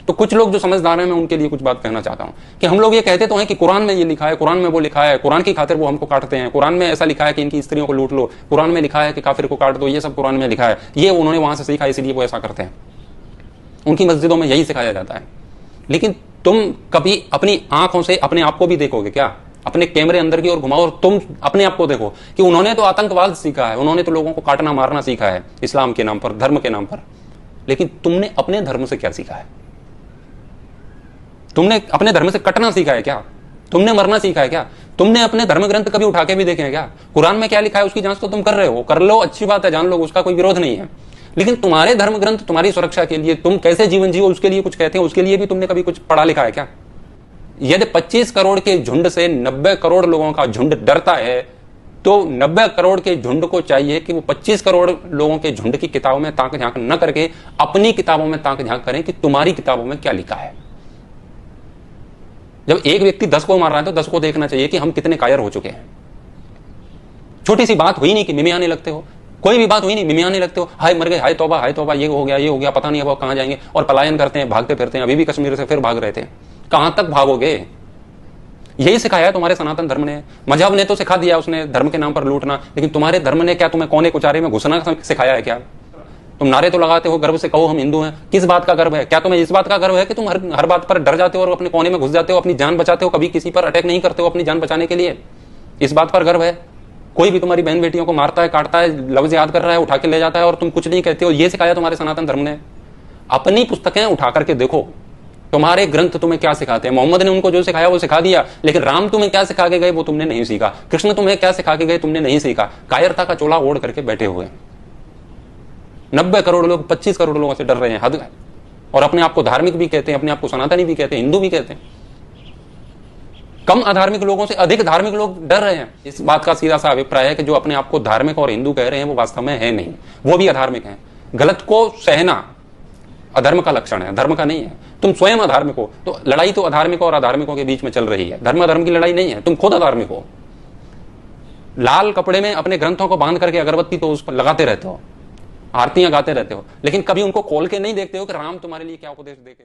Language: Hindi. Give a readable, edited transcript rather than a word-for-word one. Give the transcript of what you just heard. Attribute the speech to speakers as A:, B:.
A: तो कुछ लोग जो समझदार हैं, मैं उनके लिए कुछ बात कहना चाहता हूं कि हम लोग ये कहते तो हैं कि कुरान में ये लिखा है, कुरान में वो लिखा है, कुरान की खातिर वो हमको काटते हैं, कुरान में ऐसा लिखा है कि इनकी स्त्रियों को लूट लो, कुरान में लिखा है कि काफिर को काट दो, ये सब कुरान में लिखा है, ये उन्होंने वहां से सीखा इसलिए वो ऐसा करते हैं, उनकी मस्जिदों में यही सिखाया जाता है। लेकिन तुम कभी अपनी आंखों से अपने आप को भी देखोगे क्या? अपने कैमरे अंदर की ओर घुमाओ और तुम अपने आप को देखो कि उन्होंने तो आतंकवाद सीखा है, उन्होंने तो लोगों को काटना मारना सीखा है इस्लाम के नाम पर, धर्म के नाम पर, लेकिन तुमने अपने धर्म से क्या सीखा है? तुमने अपने धर्म से कटना सीखा है क्या? तुमने मरना सीखा है क्या? तुमने अपने धर्म ग्रंथ कभी उठा के भी देखे हैं क्या? कुरान में क्या लिखा है उसकी जांच तो तुम कर रहे हो, कर लो, अच्छी बात है, जान लो, उसका कोई विरोध नहीं है। लेकिन तुम्हारे धर्म ग्रंथ तुम्हारी सुरक्षा के लिए, तुम कैसे जीवन जियो उसके लिए कुछ कहते हैं, उसके लिए भी तुमने कभी कुछ पढ़ा लिखा है क्या? यदि 25 करोड़ के झुंड से 90 करोड़ लोगों का झुंड डरता है, तो 90 करोड़ के झुंड को चाहिए कि वो 25 करोड़ लोगों के झुंड की किताबों में ताक झांक न करके अपनी किताबों में ताक झांक करें कि तुम्हारी किताबों में क्या लिखा है। जब एक व्यक्ति 10 को मार रहा है तो 10 को देखना चाहिए कि हम कितने कायर हो चुके हैं। छोटी सी बात हुई नहीं कि मिमियाने लगते हो, कोई भी बात हुई नहीं मिमियाने लगते हो, हाय मर गए, हाय तौबा, ये हो गया, पता नहीं अब कहां जाएंगे, और पलायन करते हैं, भागते फिरते हैं। अभी भी कश्मीर से फिर भाग रहे थे, कहां तक भागोगे? यही सिखाया है तुम्हारे सनातन धर्म ने। मजहब ने तो सिखा दिया उसने धर्म के नाम पर लूटना, लेकिन तुम्हारे धर्म ने क्या तुम्हें कोने कुचारे में घुसना सिखाया है क्या? तुम नारे तो लगाते हो, गर्व से कहो हम हिंदू हैं, किस बात का गर्व है? क्या तुम्हें इस बात का गर्व है कि तुम हर बात पर डर जाते हो और अपने कोने में घुस जाते हो, अपनी जान बचाते हो, कभी किसी पर अटैक नहीं करते हो अपनी जान बचाने के लिए? इस बात पर गर्व है? कोई भी तुम्हारी बहन बेटियों को मारता है, काटता है, लफ्ज याद कर रहा है, उठा के ले जाता है और तुम कुछ नहीं कहते हो, ये सिखाया तुम्हारे सनातन धर्म ने। अपनी पुस्तकें उठा करके देखो, तुम्हारे ग्रंथ तुम्हें क्या सिखाते हैं। मोहम्मद ने उनको जो सिखाया वो सिखा दिया, लेकिन राम तुम्हें क्या सिखा के गए वो तुमने नहीं सीखा। कृष्ण तुम्हें क्या सिखा के गए तुमने नहीं सीखा। कायरता का चोला ओढ़ करके बैठे हुए 90 करोड़ लोग 25 करोड़ लोगों से डर रहे हैं, हद है। और अपने आप को धार्मिक भी कहते हैं, अपने आप को सनातनी भी कहते हैं, हिंदू भी कहते हैं। कम अधार्मिक लोगों से अधिक धार्मिक लोग डर रहे हैं। इस बात का सीधा सा अभिप्राय है कि जो अपने आप को धार्मिक और हिंदू कह रहे हैं वो वास्तव में है नहीं, वो भी अधार्मिक हैं। गलत को सहना अधर्म का लक्षण है, धर्म का नहीं है। तुम स्वयं अधार्मिक हो, तो लड़ाई तो अधार्मिकों और अधार्मिकों के बीच में चल रही है, धर्म अधर्म की लड़ाई नहीं है। तुम खुद अधार्मिक हो। लाल कपड़े में अपने ग्रंथों को बांध करके अगरबत्ती तो उस पर लगाते रहते हो, आरतियां गाते रहते हो, लेकिन कभी उनको खोल के नहीं देखते हो कि राम तुम्हारे लिए क्या उपदेश देके